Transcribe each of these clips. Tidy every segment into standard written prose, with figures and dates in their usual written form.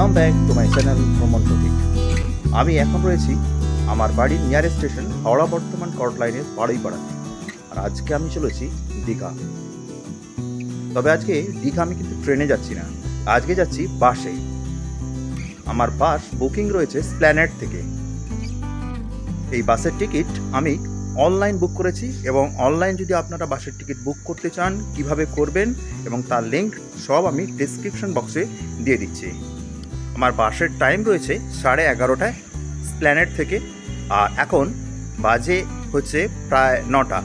Welcome back to my channel ভ্রমণ প্রতীক। আমি এখন রয়েছি আমার বাড়ির নিয়ারেস্ট স্টেশন হাওড়া বর্ধমান কর্ট লাইনের বারুইপাড়াতে। আর আজকে আমি চলেছি দীঘা। তবে আজকে দীঘা আমি কিন্তু ট্রেনে যাচ্ছি না, আজকে যাচ্ছি বাসে। আমার বাস বুকিং রয়েছে স্প্ল্যানেড থেকে। এই বাসের টিকিট আমি অনলাইন বুক করেছি এবং অনলাইন যদি আপনারা বাসের টিকিট বুক করতে চান কিভাবে করবেন এবং তার লিঙ্ক সব আমি ডেসক্রিপশন বক্সে দিয়ে দিচ্ছি। আমার বাসের টাইম রয়েছে 11:30টায় স্প্ল্যানেড থেকে, আর এখন বাজে হচ্ছে প্রায় 9টা।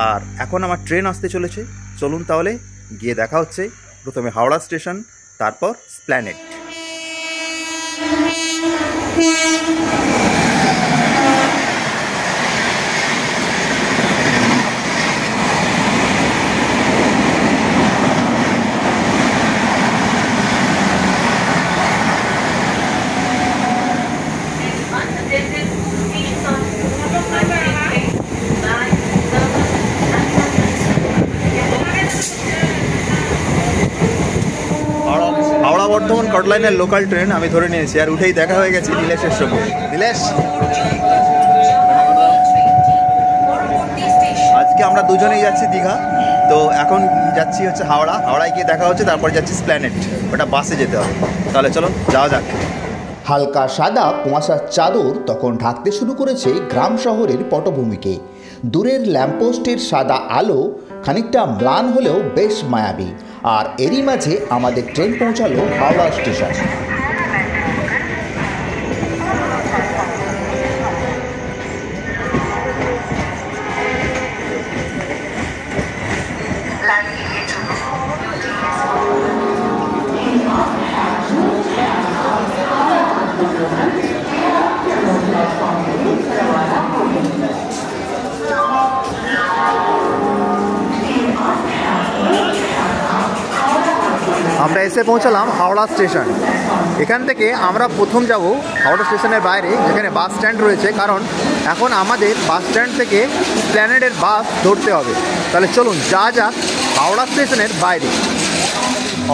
আর এখন আমার ট্রেন আসতে চলেছে। চলুন তাহলে গিয়ে দেখা হচ্ছে। প্রথমে হাওড়া স্টেশন, তারপর স্প্ল্যানেড। হাওড়া বর্ধমান কর্ট লাইনের লোকাল ট্রেন আমি ধরে নিয়েছি, আর উঠেই দেখা হয়ে গেছে নীলেশের সঙ্গে। নীলেশ, আজকে আমরা দুজনেই যাচ্ছি দীঘা। তো এখন যাচ্ছি হচ্ছে হাওড়ায় গিয়ে দেখা হচ্ছে, তারপর যাচ্ছি স্প্ল্যানেড। ওটা বাসে যেতে হবে। তাহলে চলো যাওয়া যাক। হালকা সাদা কুয়াশার চাদর তখন ঢাকতে শুরু করেছে গ্রাম শহরের পটভূমিকে। দূরের ল্যাম্পপোস্টের সাদা আলো খানিকটা ম্লান হলেও বেশ মায়াবী। আর এরই মাঝে আমাদের ট্রেন পৌঁছালো হাওড়া স্টেশন। আমরা এসে পৌঁছালাম হাওড়া স্টেশন। এখান থেকে আমরা প্রথম যাব হাওড়া স্টেশনের বাইরে, যেখানে বাস স্ট্যান্ড রয়েছে, কারণ এখন আমাদের বাস স্ট্যান্ড থেকে স্প্ল্যানেডের বাস ধরতে হবে। তাহলে চলুন যাওয়া যাক হাওড়া স্টেশনের বাইরে।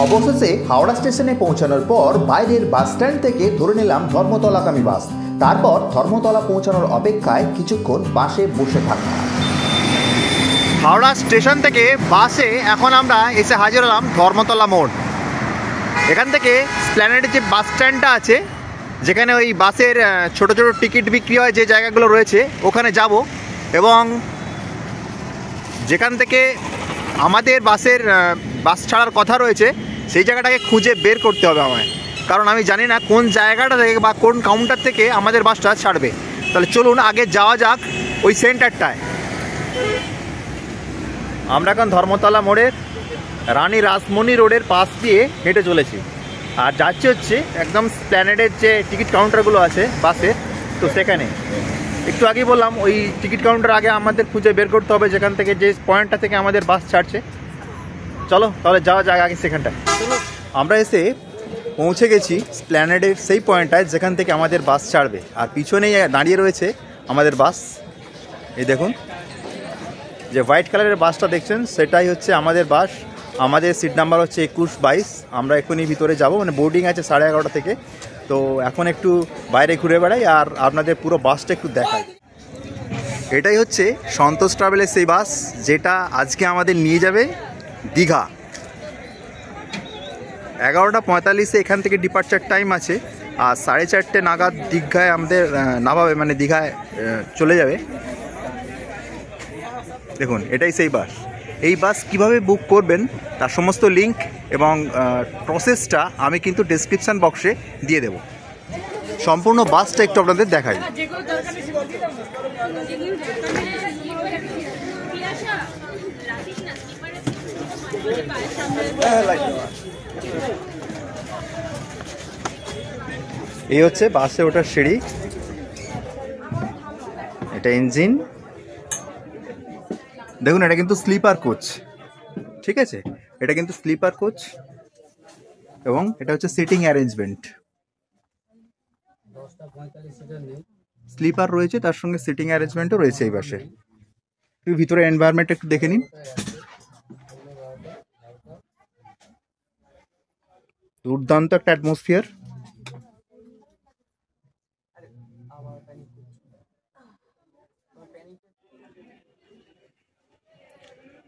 অবশেষে হাওড়া স্টেশনে পৌঁছানোর পর বাইরের বাস স্ট্যান্ড থেকে ধরে নিলাম ধর্মতলাগামী বাস। তারপর ধর্মতলা পৌঁছানোর অপেক্ষায় কিছুক্ষণ বাসে বসে থাকলাম। হাওড়া স্টেশন থেকে বাসে এখন আমরা এসে হাজির হলাম ধর্মতলা মোড়। এখান থেকে স্প্ল্যানেডের যে বাস স্ট্যান্ডটা আছে, যেখানে ওই বাসের ছোট ছোট টিকিট বিক্রি হয়, যে জায়গাগুলো রয়েছে ওখানে যাব, এবং যেখান থেকে আমাদের বাস ছাড়ার কথা রয়েছে সেই জায়গাটাকে খুঁজে বের করতে হবে আমায়, কারণ আমি জানি না কোন জায়গাটা থেকে বা কোন কাউন্টার থেকে আমাদের বাসটা ছাড়বে। তাহলে চলুন আগে যাওয়া যাক ওই সেন্টারটায়। আমরা এখন ধর্মতলা মোড়ের রানী রাসমণি রোডের পাশ দিয়ে হেঁটে চলেছি, আর যাচ্ছি হচ্ছে একদম স্প্ল্যানেডের যে টিকিট কাউন্টারগুলো আছে বাসের, তো সেখানে একটু আগেই বললাম ওই টিকিট কাউন্টার আগে আমাদের খুঁজে বের করতে হবে যেখান থেকে, যে পয়েন্টটা থেকে আমাদের বাস ছাড়ছে। চলো তাহলে যাওয়া যাক আগে সেখানটায়। আমরা এসে পৌঁছে গেছি স্প্ল্যানেডের সেই পয়েন্টটায় যেখান থেকে আমাদের বাস ছাড়বে, আর পিছনেই দাঁড়িয়ে রয়েছে আমাদের বাস। এই দেখুন, যে হোয়াইট কালারের বাসটা দেখছেন সেটাই হচ্ছে আমাদের বাস। আমাদের সিট নাম্বার হচ্ছে 21-22। আমরা এখনই ভিতরে যাব, মানে বোর্ডিং আছে 11:30 থেকে। তো এখন একটু বাইরে ঘুরে বেড়াই আর আপনাদের পুরো বাসটা একটু দেখাই। এটাই হচ্ছে সন্তোষ ট্রাভেলের সেই বাস যেটা আজকে আমাদের নিয়ে যাবে দীঘা। 11:45 এখান থেকে ডিপার্চার টাইম আছে, আর 4:30 নাগাদ দীঘায় আমাদের নামাবে, মানে দীঘায় চলে যাবে। দেখুন এটাই সেই বাস। এই বাস কিভাবে বুক করবেন তার সমস্ত লিঙ্ক এবং প্রসেসটা আমি কিন্তু ডেসক্রিপশান বক্সে দিয়ে দেব। সম্পূর্ণ বাসটা একটু আপনাদের দেখাই। এই হচ্ছে বাসে ওঠার সিঁড়ি, এটা ইঞ্জিন। দেখুন এটা কিন্তু স্লিপার কোচ, ঠিক আছে, এটা কিন্তু স্লিপার কোচ, এবং এটা হচ্ছে সিটিং অ্যারেঞ্জমেন্ট। স্লিপার রয়েছে, তার সঙ্গে সিটিং অ্যারেঞ্জমেন্টও রয়েছে এই বাসে। ভিতরে এনভায়রনমেন্ট একটু দেখে নিন। দুর্দান্ত একটা অ্যাটমসফিয়ার।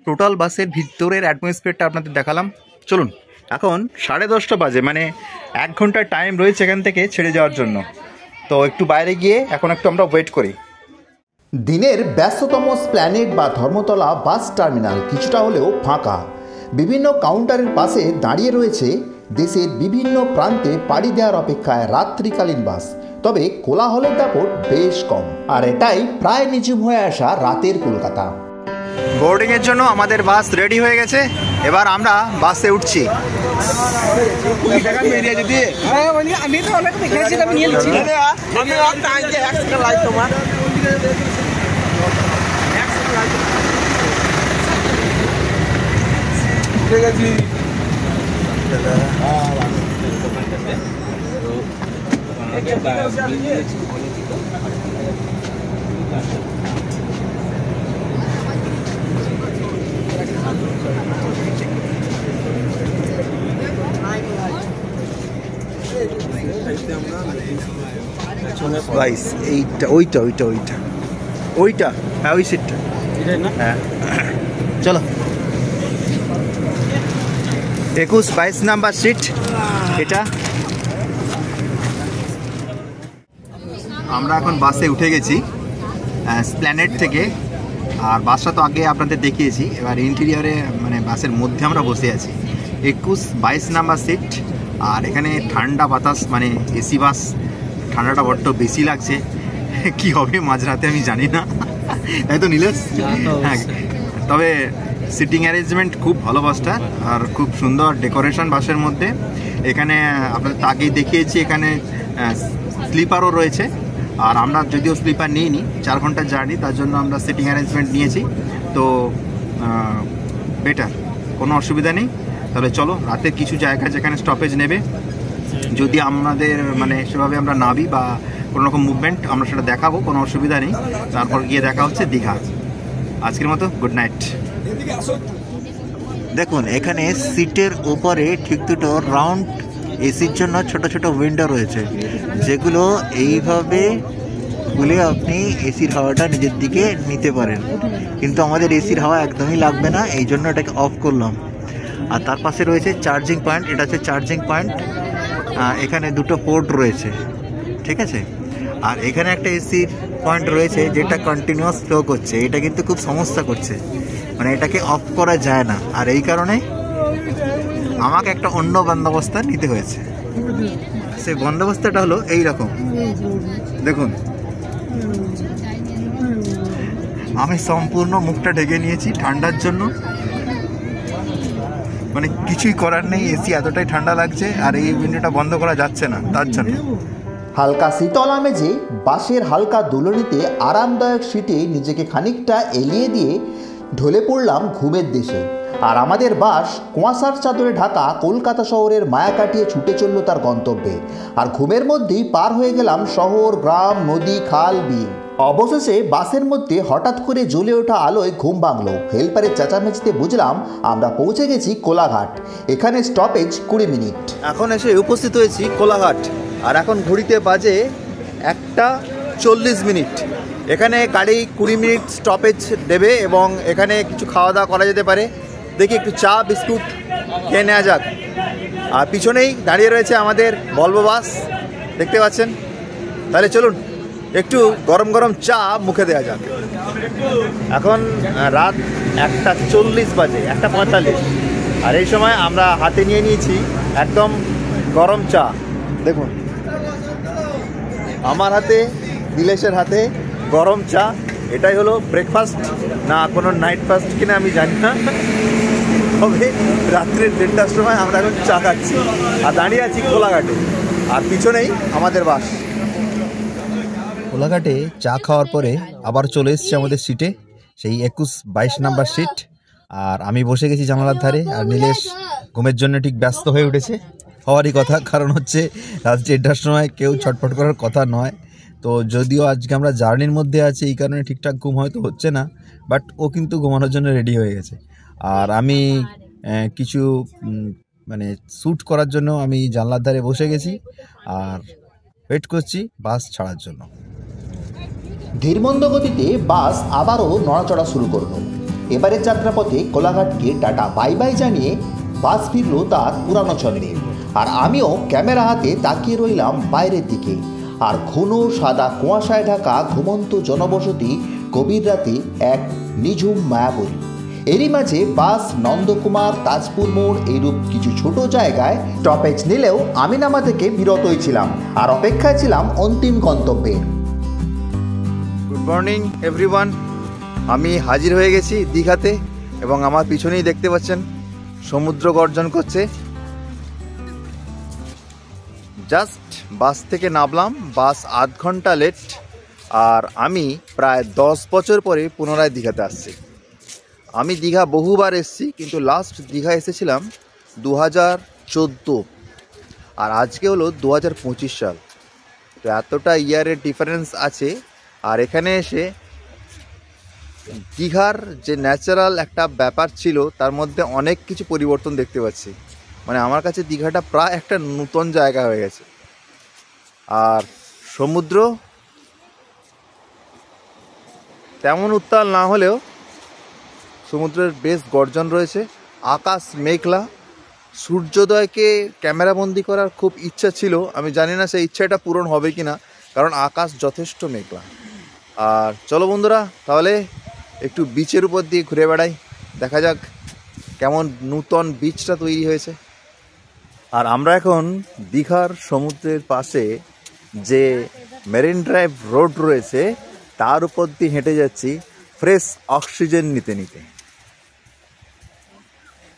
টোটাল বাসের ভিতরের অ্যাটমসফিয়ারটা আপনাদের দেখালাম। চলুন, এখন 10:30 বাজে, মানে 1 ঘন্টার টাইম রয়েছে এখান থেকে ছেড়ে যাওয়ার জন্য। তো একটু বাইরে গিয়ে এখন একটু আমরা ওয়েট করি। দিনের ব্যস্ততম স্প্ল্যানেড বা ধর্মতলা বাস টার্মিনাল কিছুটা হলেও ফাঁকা। বিভিন্ন কাউন্টারের পাশে দাঁড়িয়ে রয়েছে দেশের বিভিন্ন প্রান্তে পাড়ি দেওয়ার অপেক্ষায় রাত্রিকালীন বাস। তবে কোলাহলের দাপট বেশ কম, আর এটাই প্রায় নিঝুম হয়ে আসা রাতের কলকাতা। বোর্ডিংয়ের জন্য আমাদের বাস রেডি হয়ে গেছে, এবার আমরা বাসে উঠছি। গাইস, এইটা ওইটা ওইটা ওইটা ওইটা হ্যাঁ, ওই সিটটা। হ্যাঁ, চলো। 21-22 নাম্বার সিট এটা। আমরা এখন বাসে উঠে গেছি স্প্ল্যানেড থেকে। আর বাসটা তো আগে আপনাদের দেখিয়েছি, এবার ইন্টেরিয়রে মানে বাসের মধ্যে আমরা বসে আছি। 21-22 নাম্বার সিট। আর এখানে ঠান্ডা বাতাস, মানে এসি বাস, ঠান্ডাটা বড্ড বেশি লাগছে। কি হবে মাঝরাতে আমি জানি না, তাই তো নীলেশ? হ্যাঁ, তবে সিটিং অ্যারেঞ্জমেন্ট খুব ভালো বাসটা, আর খুব সুন্দর ডেকোরেশন বাসের মধ্যে। এখানে আপনাদের আগেই দেখিয়েছি, এখানে স্লিপারও রয়েছে। আর আমরা যদিও স্লিপার নিইনি, 4 ঘন্টার জার্নি, তার জন্য আমরা সিটিং অ্যারেঞ্জমেন্ট নিয়েছি। তো বেটার, কোনো অসুবিধা নেই। তাহলে চলো, রাতে কিছু জায়গা যেখানে স্টপেজ নেবে, যদি আমাদের মানে সেভাবে আমরা নাবি বা কোনো রকম মুভমেন্ট, আমরা সেটা দেখাবো, কোনো অসুবিধা নেই। তারপর গিয়ে দেখা হচ্ছে দীঘা। আজকের মতো গুড নাইট। দেখুন, এখানে সিটের ওপরে ঠিক দুটো রাউন্ড এসির জন্য ছোট ছোট উইন্ডো রয়েছে, যেগুলো এইভাবে খুলে আপনি এসির হাওয়াটা নিজের দিকে নিতে পারেন। কিন্তু আমাদের এসির হাওয়া একদমই লাগবে না, এই জন্য এটাকে অফ করলাম। আর তার পাশে রয়েছে চার্জিং পয়েন্ট, এটা হচ্ছে চার্জিং পয়েন্ট। এখানে দুটো পোর্ট রয়েছে, ঠিক আছে। আর এখানে একটা এসির পয়েন্ট রয়েছে যেটা কন্টিনিউয়াস ফ্লো করছে, এটা কিন্তু খুব সমস্যা করছে, মানে এটাকে অফ করা যায় না। আর এই কারণে আমাকে একটা অন্য বন্দোবস্ত নিতে হয়েছে। সেই বন্দোবস্তটা হলো এই রকম। দেখুন, আমি সম্পূর্ণ মুখটা ঢেকে নিয়েছি ঠান্ডার জন্য, মানে কিছুই করার নেই, এসি এতটাই ঠান্ডা লাগছে আর এই উইন্ডোটা বন্ধ করা যাচ্ছে না, তার জন্য। হালকা শীতল আমেজে বাসের হালকা দুলনিতে আরামদায়ক সিটে নিজেকে খানিকটা এলিয়ে দিয়ে ঢলে পড়লাম ঘুমের দেশে। আর আমাদের বাস কুয়াশার চাদরে ঢাকা কলকাতা শহরের মায়া কাটিয়ে ছুটে চলল তার গন্তব্যে। আর ঘুমের মধ্যেই পার হয়ে গেলাম শহর, গ্রাম, নদী, খাল, বিল। অবশেষে বাসের মধ্যে হঠাৎ করে জ্বলে ওঠা আলোয় ঘুম ভাঙল। হেল্পারের চেঁচামেচিতে বুঝলাম আমরা পৌঁছে গেছি কোলাঘাট। এখানে স্টপেজ 20 মিনিট। এখন এসে উপস্থিত হয়েছি কোলাঘাট, আর এখন ঘড়িতে বাজে 1:40। এখানে গাড়ি 20 মিনিট স্টপেজ দেবে এবং এখানে কিছু খাওয়া দাওয়া করা যেতে পারে। দেখি একটু চা বিস্কুট খেয়ে নেওয়া যাক। আর পিছনেই দাঁড়িয়ে রয়েছে আমাদের ভলভো বাস, দেখতে পাচ্ছেন। তাহলে চলুন একটু গরম গরম চা মুখে দেওয়া যাক। এখন রাত 1:40 বাজে, 1:45। আর এই সময় আমরা হাতে নিয়ে নিয়েছি একদম গরম চা। দেখুন, আমার হাতে, নীলেশের হাতে গরম চা। এটাই হলো ব্রেকফাস্ট, না কোনো নাইট ফাস্ট কিনা আমি জানি না, তবে রাত্রের 1:30টার সময় আমরা এখন চা খাচ্ছি। আর দাঁড়িয়ে আছি কোলাঘাটে, আর পিছনেই আমাদের বাস। কোলাঘাটে চা খাওয়ার পরে আবার চলে এসেছি আমাদের সিটে, সেই 21-22 নাম্বার সিট। আর আমি বসে গেছি জানালার ধারে, আর নীলেশ ঘুমের জন্য ঠিক ব্যস্ত হয়ে উঠেছে। হওয়ারই কথা, কারণ হচ্ছে রাত 1:30টার সময় কেউ ছটফট করার কথা নয়। তো যদিও আজকে আমরা জার্নির মধ্যে আছি, এই কারণে ঠিকঠাক ঘুম হয়তো হচ্ছে না, বাট ও কিন্তু ঘুমানোর জন্য রেডি হয়ে গেছে। আর আমি কিছু মানে শ্যুট করার জন্য আমি জানলার ধারে বসে গেছি আর ওয়েট করছি বাস ছাড়ার জন্য। ধীরমন্দ গতিতে বাস আবারও নড়াচড়া শুরু করলো। এবারের যাত্রাপথে কোলাঘাটকে টাটা বাই বাই জানিয়ে বাস ফিরল তার পুরানো ছন্দে। আর আমিও ক্যামেরা হাতে তাকিয়ে রইলাম বাইরের দিকে, আর ঘন সাদা কুয়াশায় ঢাকা ঘুমন্ত জনবসতি গভীর রাতে এক নিঝুম মায়াবলী। এরই মাঝে বাস নন্দকুমার, তাজপুর মোড় এইরূপ কিছু ছোট জায়গায় স্টপেজ নিলেও আমি নামা থেকে বিরতই ছিলাম আর অপেক্ষায় ছিলাম অন্তিম গন্তব্যের। গুড মর্নিং এভরিওয়ান, আমি হাজির হয়ে গেছি দীঘাতে এবং আমার পিছনেই দেখতে পাচ্ছেন সমুদ্র গর্জন করছে। জাস্ট বাস থেকে নামলাম, বাস আধ ঘন্টা লেট, আর আমি প্রায় 10 বছর পরে পুনরায় দীঘাতে আসছি। আমি দীঘা বহুবার এসেছি, কিন্তু লাস্ট দীঘা এসেছিলাম 2014, আর আজকে হলো 2025 সাল। তো এতটা ইয়ারের ডিফারেন্স আছে। আর এখানে এসে দীঘার যে ন্যাচারাল একটা ব্যাপার ছিল তার মধ্যে অনেক কিছু পরিবর্তন দেখতে পাচ্ছি। মানে আমার কাছে দীঘাটা প্রায় একটা নতুন জায়গা হয়ে গেছে। আর সমুদ্র তেমন উত্তাল না হলেও সমুদ্রের বেশ গর্জন রয়েছে। আকাশ মেঘলা, সূর্যোদয়কে ক্যামেরাবন্দি করার খুব ইচ্ছা ছিল, আমি জানি না সেই ইচ্ছাটা পূরণ হবে কি না, কারণ আকাশ যথেষ্ট মেঘলা। আর চলো বন্ধুরা, তাহলে একটু বিচের উপর দিয়ে ঘুরে বেড়াই, দেখা যাক কেমন নূতন বিচটা তৈরি হয়েছে। আর আমরা এখন দীঘার সমুদ্রের পাশে যে মেরিন ড্রাইভ রোড রয়েছে তার উপর দিয়ে হেঁটে যাচ্ছি ফ্রেশ অক্সিজেন নিতে নিতে।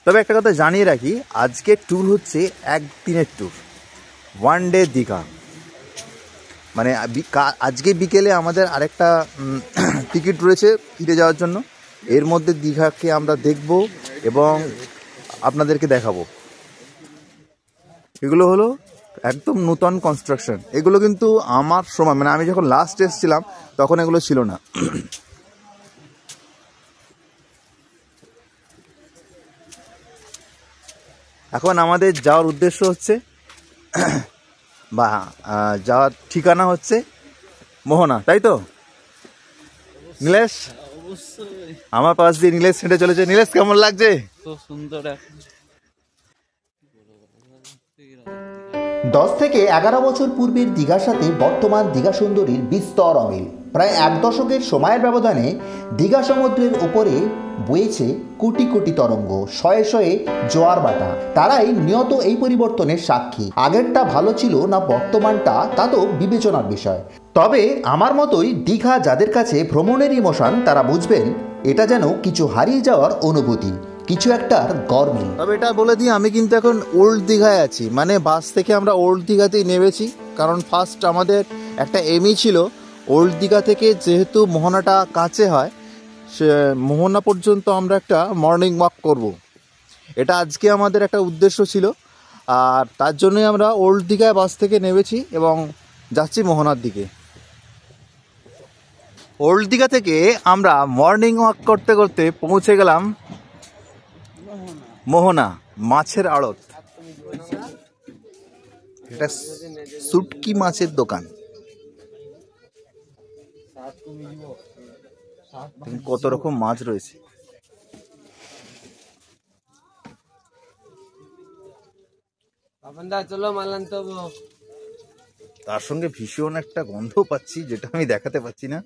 তবে একটা কথা জানিয়ে রাখি, আজকে ট্যুর হচ্ছে একদিনের ট্যুর, ওয়ান ডে দীঘা। মানে আজকে বিকেলে আমাদের আরেকটা টিকিট রয়েছে ফিরে যাওয়ার জন্য। এর মধ্যে দীঘাকে আমরা দেখব এবং আপনাদেরকে দেখাবো। এগুলো হলো একদম নূতন কনস্ট্রাকশন। এগুলো কিন্তু আমার সময়, মানে আমি যখন লাস্ট এসেছিলাম তখন এগুলো ছিল না। এখন আমাদের যাওয়ার উদ্দেশ্য হচ্ছে বা যাওয়ার ঠিকানা হচ্ছে মোহনা, তাই তো নীলেশ? আমার পাশ দিয়ে নীলেশ হেঁটে চলেছে। নীলেশ, কেমন লাগছে? খুব সুন্দর। 10 থেকে 11 বছর পূর্বের দীঘার সাথে বর্তমান দীঘা সুন্দরীর বিস্তর অমিল। প্রায় 1 দশকের সময়ের ব্যবধানে দীঘা সমুদ্রের উপরে বয়েছে কোটি কোটি তরঙ্গ, শয়ে শয়ে জোয়ার বাটা। তারাই নিয়ত এই পরিবর্তনের সাক্ষী। আগেরটা ভালো ছিল না বর্তমানটা, তা তো বিবেচনার বিষয়। তবে আমার মতোই দীঘা যাদের কাছে ভ্রমণের ইমোশন, তারা বুঝবেন এটা যেন কিছু হারিয়ে যাওয়ার অনুভূতি, কিছু একটার গরমিল। তবে এটা বলে দিই, আমি কিন্তু এখন ওল্ড দীঘায় আছি। মানে বাস থেকে আমরা ওল্ড দীঘাতেই নেমেছি, কারণ ফার্স্ট আমাদের একটা এমই ছিল ওল্ড দীঘা থেকে, যেহেতু মোহনাটা কাছে হয়, সে মোহনা পর্যন্ত আমরা একটা মর্নিং ওয়াক করব। এটা আজকে আমাদের একটা উদ্দেশ্য ছিল, আর তার জন্যই আমরা ওল্ড দীঘায় বাস থেকে নেমেছি এবং যাচ্ছি মোহনার দিকে। ওল্ড দীঘা থেকে আমরা মর্নিং ওয়াক করতে করতে পৌঁছে গেলাম মোহনা মাছের আড়ত। এটা শুটকি মাছের দোকান। কত রকম মাছ রয়েছে। তার সঙ্গে ভীষণ একটা গন্ধ পাচ্ছি, যেটা আমি দেখাতে পাচ্ছি না।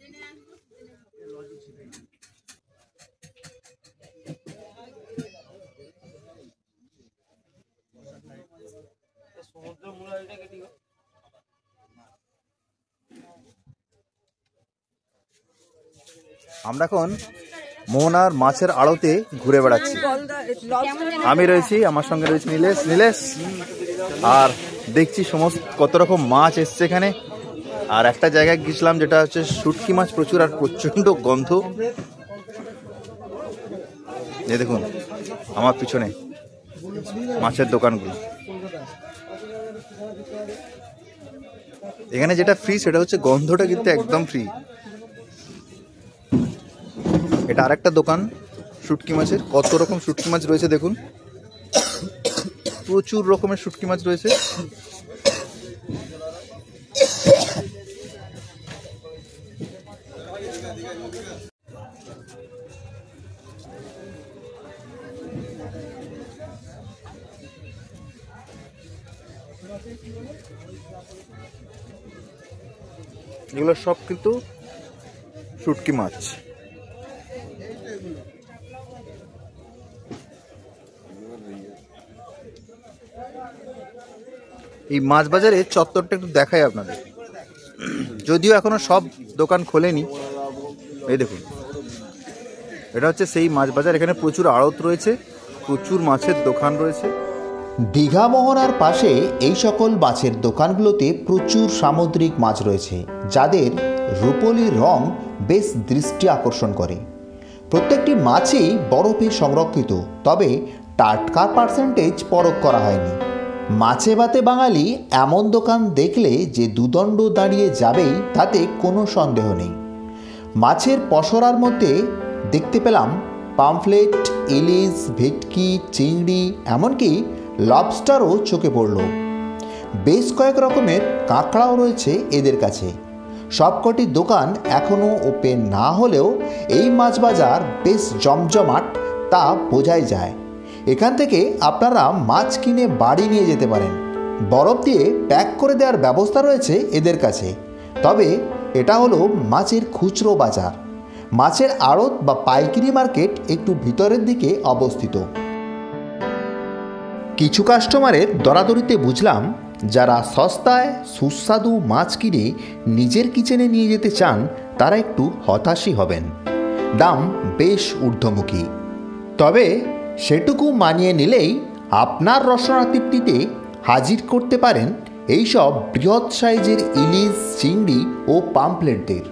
আমরা এখন মোহনার মাছের আড়তে ঘুরে বেড়াচ্ছি। আমি রয়েছি, আমার সঙ্গে রয়েছে নীলেশ, আর দেখছি সমস্ত কত রকম মাছ এসছে এখানে। আর একটা জায়গায় গেছিলাম যেটা হচ্ছে শুটকি মাছ প্রচুর, আর প্রচন্ড গন্ধ। এই দেখুন আমার পিছনে মাছের দোকানগুলো। এখানে যেটা ফ্রি সেটা হচ্ছে গন্ধটা কিন্তু একদম ফ্রি। এটা আরেকটা দোকান শুটকি মাছের। কত রকম শুটকি মাছ রয়েছে দেখুন, প্রচুর রকমের শুটকি মাছ রয়েছে। এগুলো সব কিন্তু শুটকি মাছ। এই মাছ বাজারে চত্বরটা একটু দেখাই আপনাদের, যদিও এখনো সব দোকান খোলেনি। এই দেখুন, এটা হচ্ছে সেই মাছ বাজার। এখানে প্রচুর আড়ত রয়েছে, প্রচুর মাছের দোকান রয়েছে। দীঘা মোহনার পাশে এই সকল মাছের দোকানগুলোতে প্রচুর সামুদ্রিক মাছ রয়েছে, যাদের রূপোলি রং বেশ দৃষ্টি আকর্ষণ করে। প্রত্যেকটি মাছই বরফে সংরক্ষিত, তবে টাটকার পার্সেন্টেজ পরখ করা হয়নি। মাছে ভাতে বাঙালি এমন দোকান দেখলে যে দুদণ্ড দাঁড়িয়ে যাবেই তাতে কোনো সন্দেহ নেই। মাছের পসরার মধ্যে দেখতে পেলাম পামফ্লেট, ইলিশ, ভেটকি, চিংড়ি, এমনকি লবস্টারও চোখে পড়ল। বেশ কয়েক রকমের কাঁকড়াও রয়েছে এদের কাছে। সবকটি দোকান এখনও ওপেন না হলেও এই মাছ বাজার বেশ জমজমাট, তা বোঝাই যায়। এখান থেকে আপনারা মাছ কিনে বাড়ি নিয়ে যেতে পারেন। বরফ দিয়ে প্যাক করে দেওয়ার ব্যবস্থা রয়েছে এদের কাছে। তবে এটা হলো মাছের খুচরো বাজার। মাছের আড়ত বা পাইকারি মার্কেট একটু ভিতরের দিকে অবস্থিত। কিছু কাস্টমারের দরাদরিতে বুঝলাম, যারা সস্তায় সুস্বাদু মাছ কিনে নিজের কিচেনে নিয়ে যেতে চান তারা একটু হতাশই হবেন। দাম বেশ ঊর্ধ্বমুখী, তবে সেটুকু মানিয়ে নিলেই আপনার রসনা তৃপ্তিতে হাজির করতে পারেন এইসব বৃহৎ সাইজের ইলিশ, চিংড়ি ও পামফ্লেটদের।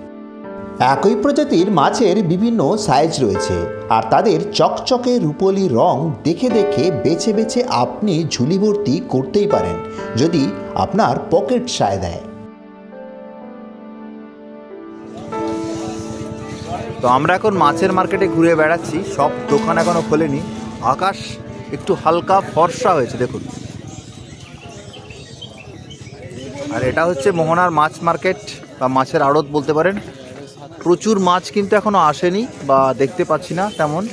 একই প্রজাতির মাছের বিভিন্ন সাইজ রয়েছে, আর তাদের চকচকে রূপোলি রং দেখে দেখে বেছে বেছে আপনি ঝুলি ভর্তি করতেই পারেন, যদি আপনার পকেট সায় দেয়। তো আমরা এখন মাছের মার্কেটে ঘুরে বেড়াচ্ছি, সব দোকান এখনো খোলেনি। আকাশ একটু হালকা ফর্সা হয়েছে দেখুন। আর এটা হচ্ছে মোহনার মাছ মার্কেট বা মাছের আড়ত বলতে পারেন। প্রচুর মাছ কিন্তু এখনো আসেনি বা দেখতে পাচ্ছি না তেমন।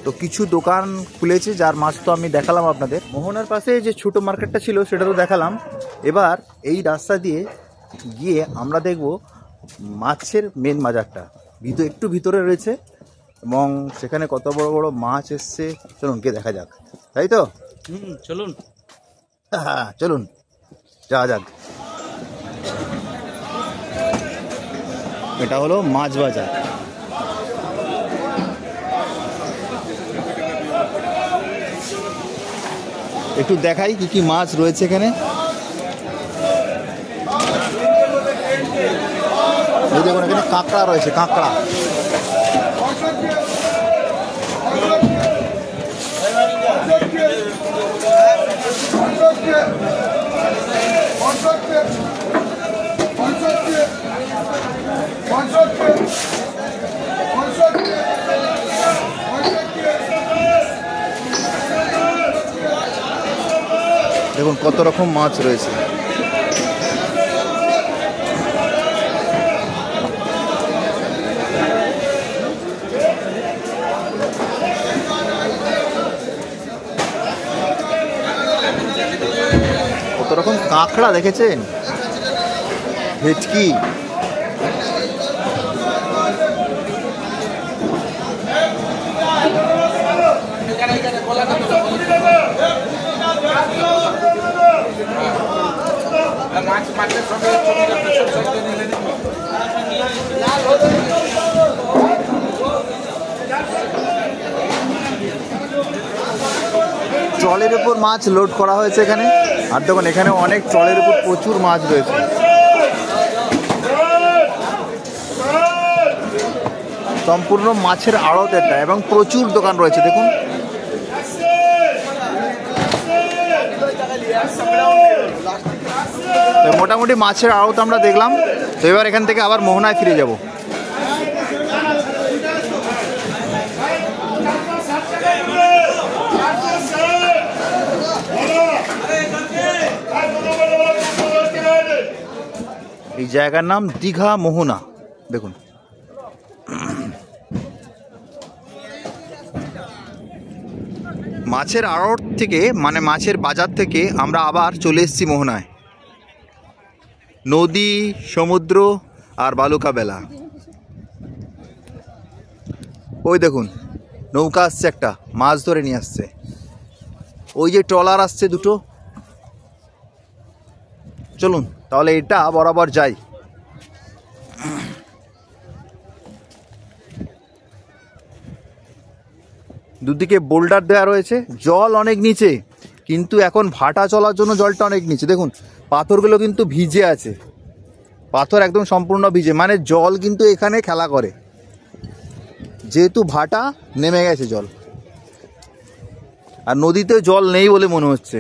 তো কিছু দোকান খুলেছে, যার মাছ তো আমি দেখালাম আপনাদের। মোহনার পাশে যে ছোট মার্কেটটা ছিল সেটা তো দেখালাম। এবার এই রাস্তা দিয়ে গিয়ে আমরা দেখব মাছের মেন বাজারটা, একটু ভিতরে রয়েছে এবং সেখানে কত বড় বড় মাছ এসছে। চলুন গিয়ে দেখা যাক, তাই তো? চলুন, হ্যাঁ চলুন যাওয়া যাক। এটা হলো মাছ বাজার। একটু দেখাই কি কি মাছ রয়েছে এখানে। এই দেখুন, এখানে কাঁকড়া রয়েছে, কাঁকড়া। দেখুন কত রকম মাছ রয়েছে। কত রকম কাঁকড়া দেখেছেন, ভেটকি। ট্রলির উপর মাছ লোড করা হয়েছে এখানে। আর দেখুন এখানে অনেক ট্রলির উপর প্রচুর মাছ রয়েছে। সম্পূর্ণ মাছের আড়ত এটা, এবং প্রচুর দোকান রয়েছে দেখুন। মোটামুটি মাছের আড়ত আমরা দেখলাম। তো এবার এখান থেকে আবার মোহনায় ফিরে যাব। এই জায়গার নাম দীঘা মোহনা। দেখুন মাছের আড়ত থেকে, মানে মাছের বাজার থেকে আমরা আবার চলে এসেছি মোহনায়। নদী, সমুদ্র আর বালুকা বেলা। ওই দেখুন নৌকা আসছে, একটা মাছ ধরে নিয়ে আসছে। ওই যে ট্রলার আসছে দুটো। চলুন তাহলে এটা বরাবর যাই। দুদিকে বোল্ডার দেওয়া রয়েছে, জল অনেক নিচে, কিন্তু এখন ভাটা চলার জন্য জলটা অনেক নিচে। দেখুন পাথরগুলো কিন্তু ভিজে আছে, পাথর একদম সম্পূর্ণ ভিজে, মানে জল কিন্তু এখানে খেলা করে, যেহেতু ভাটা নেমে গেছে জল। আর নদীতে জল নেই বলে মনে হচ্ছে।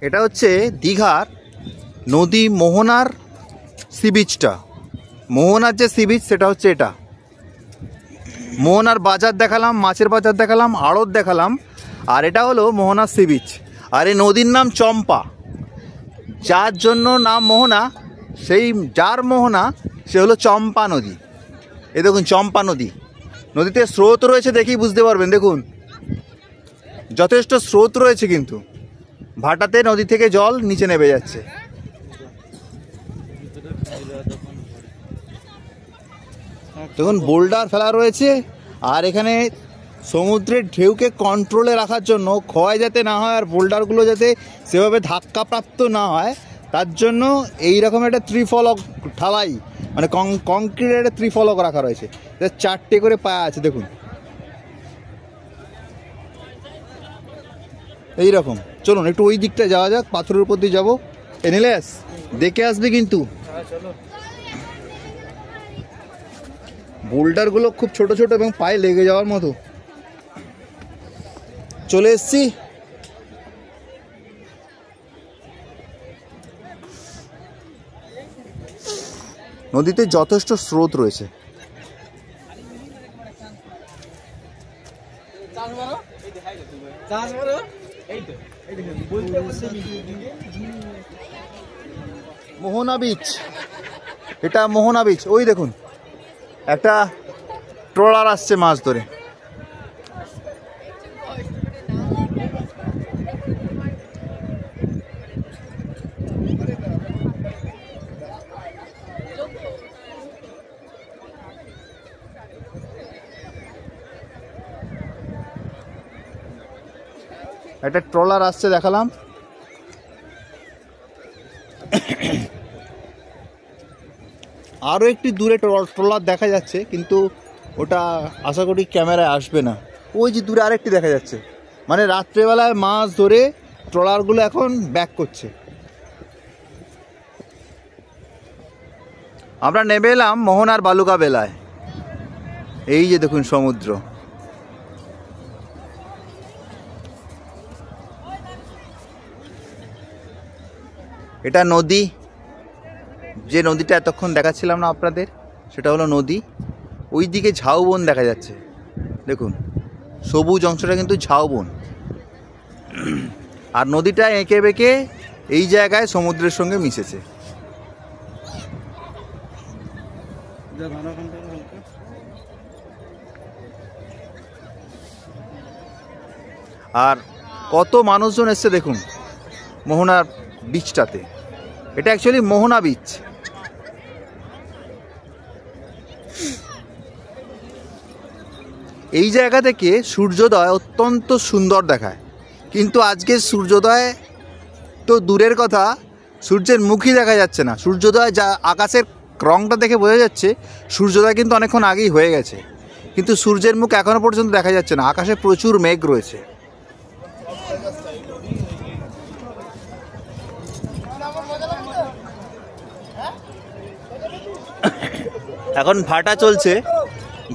এটা হচ্ছে দীঘার নদী মোহনার সি বিচটা। মোহনার যে সি বিচ সেটা হচ্ছে এটা। মোহনার বাজার দেখালাম, মাছের বাজার দেখালাম, আড়ত দেখালাম, আর এটা হলো মোহনার সি বিচ। আর এই নদীর নাম চম্পা। যার জন্য নাম মোহনা, সেই যার মোহনা সে হলো চম্পা নদী। এই দেখুন চম্পা নদী, নদীতে স্রোত রয়েছে, দেখেই বুঝতে পারবেন। দেখুন যথেষ্ট স্রোত রয়েছে, কিন্তু ভাটাতে নদী থেকে জল নিচে নেমে যাচ্ছে। দেখুন বোল্ডার ফেলা রয়েছে, আর এখানে সমুদ্রের ঢেউকে কন্ট্রোলে রাখার জন্য, ক্ষয় যাতে না হয় আর বোল্ডারগুলো যাতে সেভাবে ধাক্কাপ্রাপ্ত না হয়, তার জন্য এই রকম একটা ত্রিফলক ঢালাই, মানে কংক্রিটের একটা ত্রিফলক রাখা রয়েছে। 4টে করে পায়া আছে দেখুন, এই রকম। চলুন একটু ওই দিকটা যাওয়া যাক, পাথরের উপর দিয়ে যাবো। এনিলেস দেখে আসবে কিন্তু। বোল্ডারগুলো খুব ছোট ছোট এবং পায়ে লেগে যাওয়ার মতো। চলে এসছি। নদীতে যথেষ্ট স্রোত রয়েছে। মোহনা বিচ, এটা মোহনা বিচ। ওই দেখুন একটা ট্রলার আসছে মাছ ধরে। একটা ট্রলার আসছে দেখালাম। আরও একটি দূরে ট্রলার দেখা যাচ্ছে, কিন্তু ওটা আশা করি ক্যামেরায় আসবে না। ওই যে দূরে আরেকটি দেখা যাচ্ছে, মানে রাত্রেবেলায় মাছ ধরে ট্রলারগুলো এখন ব্যাক করছে। আমরা নেমে এলাম মোহনার বালুকা বেলায়। এই যে দেখুন সমুদ্র। এটা নদী, যে নদীটা এতক্ষণ দেখাচ্ছিলাম না আপনাদের, সেটা হলো নদী। ওই দিকে ঝাউবন দেখা যাচ্ছে, দেখুন সবুজ অংশটা কিন্তু ঝাউবন। আর নদীটা এঁকে বেঁকে এই জায়গায় সমুদ্রের সঙ্গে মিশেছে। আর কত মানুষজন এসছে দেখুন মোহনার বিচটাতে। এটা অ্যাকচুয়ালি মোহনা বিচ। এই জায়গা থেকে সূর্যোদয় অত্যন্ত সুন্দর দেখায়, কিন্তু আজকে সূর্যোদয় তো দূরের কথা, সূর্যের মুখই দেখা যাচ্ছে না। সূর্যোদয় যা আকাশের রংটা দেখে বোঝা যাচ্ছে সূর্যোদয় কিন্তু অনেকক্ষণ আগেই হয়ে গেছে, কিন্তু সূর্যের মুখ এখনও পর্যন্ত দেখা যাচ্ছে না। আকাশে প্রচুর মেঘ রয়েছে। এখন ভাটা চলছে,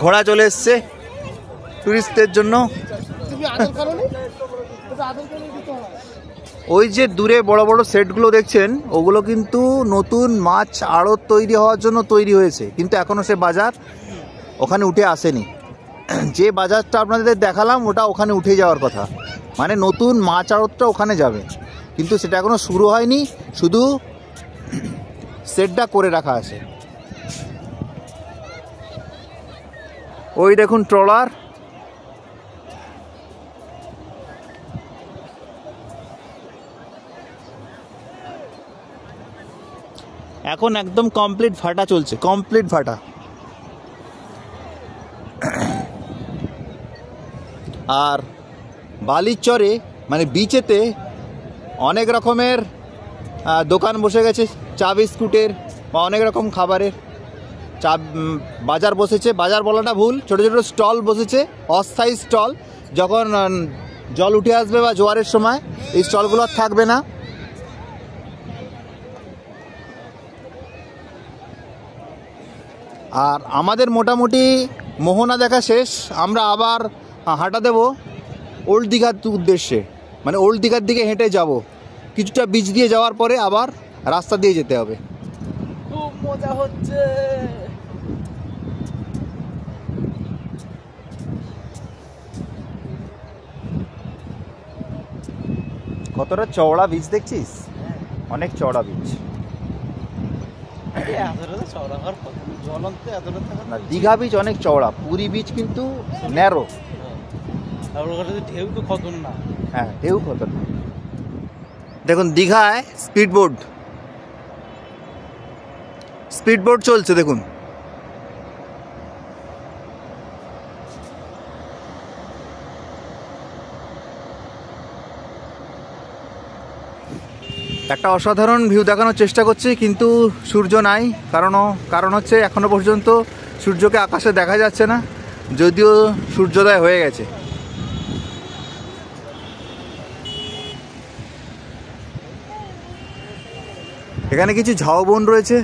ঘোড়া চলে এসছে টুরিস্টদের জন্য। ওই যে দূরে বড় বড় সেটগুলো দেখছেন, ওগুলো কিন্তু নতুন মাছ আড়ত তৈরি হওয়ার জন্য তৈরি হয়েছে, কিন্তু এখনও সে বাজার ওখানে উঠে আসেনি। যে বাজারটা আপনাদের দেখালাম ওটা ওখানে উঠে যাওয়ার কথা, মানে নতুন মাছ আড়তটা ওখানে যাবে, কিন্তু সেটা এখনও শুরু হয়নি, শুধু সেটটা করে রাখা আছে। ওই দেখুন ট্রলার। এখন একদম কমপ্লিট ভাটা চলছে, কমপ্লিট ভাটা। আর বালির চরে মানে বিচেতে অনেক রকমের দোকান বসে গেছে, চা বিস্কুটের বা অনেক রকম খাবারের। চা বাজার বসেছে, বাজার বলাটা ভুল, ছোটো ছোটো স্টল বসেছে, অস্থায়ী স্টল। যখন জল উঠে আসবে বা জোয়ারের সময় এই স্টলগুলো আর থাকবে না। আর আমাদের মোটামুটি মোহনা দেখা শেষ। আমরা আবার হাঁটা দেব ওল্ড দীঘার উদ্দেশ্যে, মানে ওল্ড দীঘার দিকে হেঁটে যাব। কিছুটা বিচ দিয়ে যাওয়ার পরে আবার রাস্তা দিয়ে যেতে হবে। খুব মজা হচ্ছে। কতটা চওড়া বিচ দেখছিস, অনেক চওড়া বিচ। না, দীঘা বিচ অনেক চওড়া, পুরী বিচ কিন্তু ন্যারো। ঢেউ তো খতরনাক। হ্যাঁ, ঢেউ খতরনাক। দেখুন দীঘায় স্পিড বোট চলছে দেখুন। একটা অসাধারণ ভিউ দেখানোর চেষ্টা করছি, কিন্তু সূর্য নাই। কারণ হচ্ছে এখনো পর্যন্ত সূর্যকে আকাশে দেখা যাচ্ছে না, যদিও সূর্যোদয় হয়ে গেছে। এখানে কিছু ঝাউবন রয়েছে,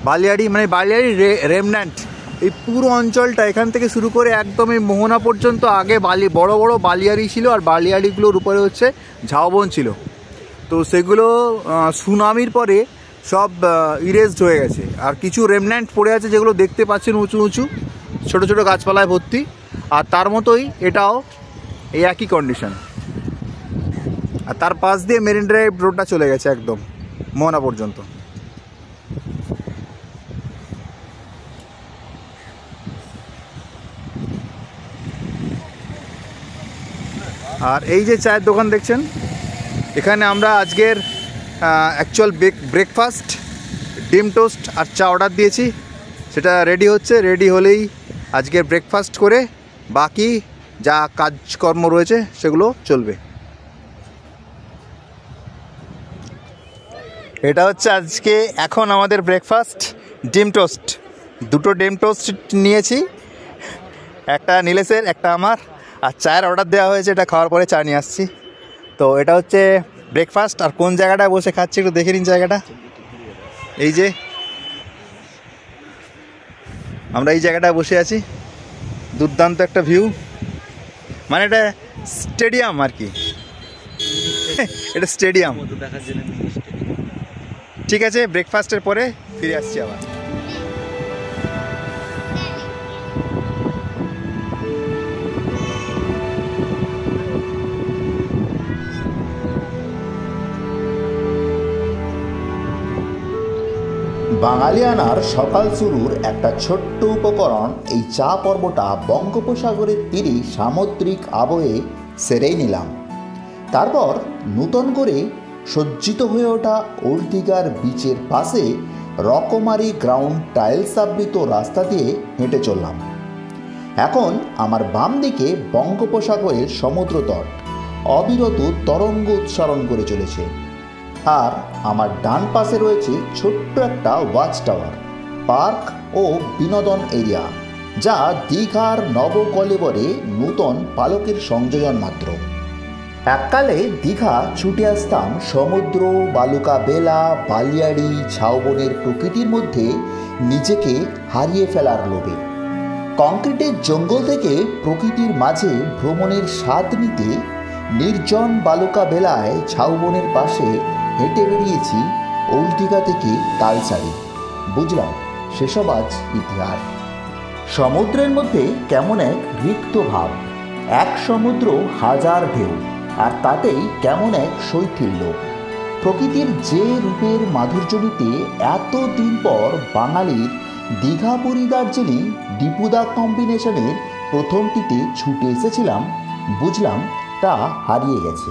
বালিয়াড়ি মানে বালিয়াড়ি রেমন্যান্ট। এই পুরো অঞ্চলটা এখান থেকে শুরু করে একদম এই মোহনা পর্যন্ত আগে বড় বড় বালিয়াড়ি ছিল, আর বালিয়াড়িগুলোর উপরে হচ্ছে ঝাউবন ছিল। তো সেগুলো সুনামির পরে সব ইরেজড হয়ে গেছে, আর কিছু রেমন্যান্ট পড়ে আছে যেগুলো দেখতে পাচ্ছেন উঁচু উঁচু ছোটো ছোটো গাছপালায় ভর্তি। আর তার মতোই এটাও এই একই কন্ডিশন। আর তার পাশ দিয়ে মেরিন ড্রাইভ রোডটা চলে গেছে একদম মোহনা পর্যন্ত। আর এই যে চায়ের দোকান দেখছেন, এখানে আমরা আজকের অ্যাকচুয়াল ব্রেকফাস্ট ডিম টোস্ট আর চা অর্ডার দিয়েছি। সেটা রেডি হচ্ছে, রেডি হলেই আজকের ব্রেকফাস্ট করে বাকি যা কাজকর্ম রয়েছে সেগুলো চলবে। এটা হচ্ছে আজকে এখন আমাদের ব্রেকফাস্ট, ডিম টোস্ট। দুটো ডিম টোস্ট নিয়েছি, একটা নীলেশের একটা আমার। আর চায়ের অর্ডার দেওয়া হয়েছে, এটা খাওয়ার পরে চা নিয়ে আসছি। তো এটা হচ্ছে ব্রেকফাস্ট। আর কোন জায়গাটায় বসে খাচ্ছি একটু দেখে নিন জায়গাটা। এই যে আমরা এই জায়গাটায় বসে আছি, দুর্দান্ত একটা ভিউ, মানে এটা স্টেডিয়াম আর কি। এটা স্টেডিয়াম। ঠিক আছে, ব্রেকফাস্টের পরে ফিরে আসছি আবার। বাঙালিয়ানার সকাল শুরুর একটা ছোট্ট উপকরণ এই চা পর্বটা বঙ্গোপসাগরের তীরে সামুদ্রিক আবহে সেরেই নিলাম। তারপর নূতন করে সজ্জিত হয়ে ওঠা ওল্ড দীঘার বিচের পাশে রকমারি গ্রাউন্ড টাইলস আবৃত রাস্তা দিয়ে হেঁটে চললাম। এখন আমার বাম দিকে বঙ্গোপসাগরের সমুদ্রতট অবিরত তরঙ্গ উচ্চারণ করে চলেছে, আর আমার ডান পাশে রয়েছে ছোট্ট একটা ওয়াচ টাওয়ার, পার্ক ও বিনোদন এরিয়া, যা দীঘার নবকলেবরে নূতন পালকের সংযোজন মাত্র। এককালে দীঘা ছুটে আসতাম সমুদ্র, বালুকা বেলা, বালিয়াড়ি, ঝাউবনের প্রকৃতির মধ্যে নিজেকে হারিয়ে ফেলার লোভে। কংক্রিটের জঙ্গল থেকে প্রকৃতির মাঝে ভ্রমণের স্বাদ নিতে নির্জন বালুকা বেলায় ঝাউবনের পাশে হেঁটে বেরিয়েছি ওল্ড দীঘা থেকে তালসারি। বুঝলাম সেসব আজ ইতিহাস। সমুদ্রের মধ্যে কেমন এক রিক্ত ভাব, এক সমুদ্র হাজার ঢেউ, আর তাতেই কেমন এক শৈথিল্য। প্রকৃতির যে রূপের মাধুর্য নিতে এতদিন পর বাঙালির দীঘা পুরী দার্জিলিং ডিপুদা কম্বিনেশনের প্রথমটিতে ছুটে এসেছিলাম, বুঝলাম তা হারিয়ে গেছে।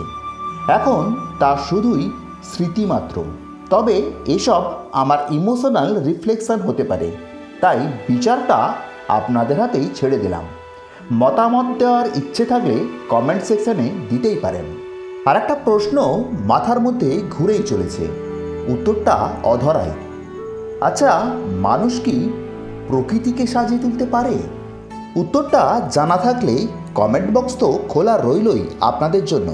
এখন তা শুধুই স্মৃতিমাত্র। তবে এসব আমার ইমোশনাল রিফ্লেকশন হতে পারে, তাই বিচারটা আপনাদের হাতেই ছেড়ে দিলাম। মতামত দেওয়ার ইচ্ছে থাকলে কমেন্ট সেকশনে দিতেই পারেন। আর একটা প্রশ্ন মাথার মধ্যে ঘুরেই চলেছে, উত্তরটা অধরাই। আচ্ছা, মানুষ কি প্রকৃতিকে সাজিয়ে তুলতে পারে? উত্তরটা জানা থাকলে কমেন্ট বক্স তো খোলা রইলই আপনাদের জন্য।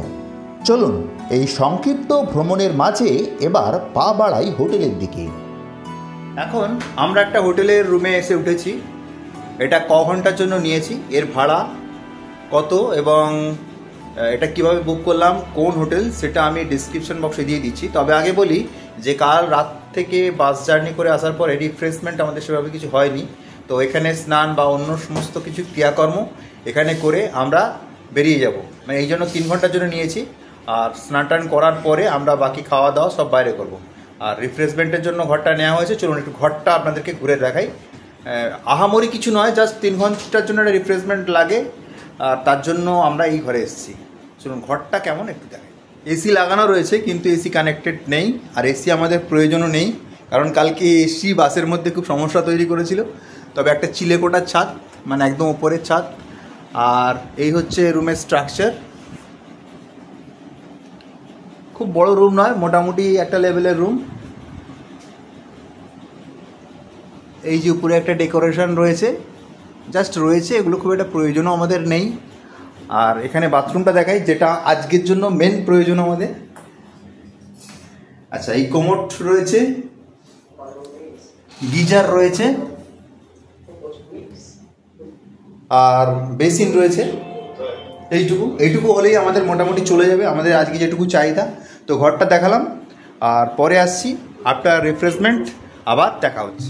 চলুন এই সংক্ষিপ্ত ভ্রমণের মাঝে এবার পা বাড়াই হোটেলের দিকে। এখন আমরা একটা হোটেলের রুমে এসে উঠেছি। এটা ক ঘন্টার জন্য নিয়েছি, এর ভাড়া কত এবং এটা কিভাবে বুক করলাম, কোন হোটেল, সেটা আমি ডিসক্রিপশন বক্সে দিয়ে দিচ্ছি। তবে আগে বলি যে কাল রাত থেকে বাস জার্নি করে আসার পরে রিফ্রেশমেন্ট আমাদের সেভাবে কিছু হয়নি। তো এখানে স্নান বা অন্য সমস্ত কিছু ক্রিয়াকর্ম এখানে করে আমরা বেরিয়ে যাব, মানে এই জন্য 3 ঘন্টার জন্য নিয়েছি। আর স্নান টান করার পরে আমরা বাকি খাওয়া দাওয়া সব বাইরে করব। আর রিফ্রেশমেন্টের জন্য ঘরটা নেওয়া হয়েছে। চলুন একটু ঘরটা আপনাদেরকে ঘুরে দেখাই। আহামরি কিছু নয়, জাস্ট 3 ঘন্টার জন্য একটা রিফ্রেশমেন্ট লাগে, আর তার জন্য আমরা এই ঘরে এসেছি। চলুন ঘরটা কেমন একটু দেখাই। এসি লাগানো রয়েছে কিন্তু এসি কানেক্টেড নেই, আর এসি আমাদের প্রয়োজনও নেই, কারণ কালকে এসি বাসের মধ্যে খুব সমস্যা তৈরি করেছিল। তবে একটা চিলেকোটার ছাদ, মানে একদম উপরের ছাদ। আর এই হচ্ছে রুমের স্ট্রাকচার। খুব বড় রুম নয়, মোটামুটি একটা লেভেলের রুম। এই যে উপরে একটা ডেকোরেশন রয়েছে, জাস্ট রয়েছে, এগুলো খুব একটা প্রয়োজনও আমাদের নেই। আর এখানে বাথরুমটা দেখাই, যেটা আজকের জন্য মেন প্রয়োজন আমাদের। আচ্ছা, এই কোমোড রয়েছে, গিজার রয়েছে, আর বেসিন রয়েছে। এইটুকু হলেই আমাদের মোটামুটি চলে যাবে আমাদের আজকে যেটুকু চাহিদা। তো ঘরটা দেখালাম, আর পরে আসছি আফটার রিফ্রেশমেন্ট, আবার দেখা হচ্ছে।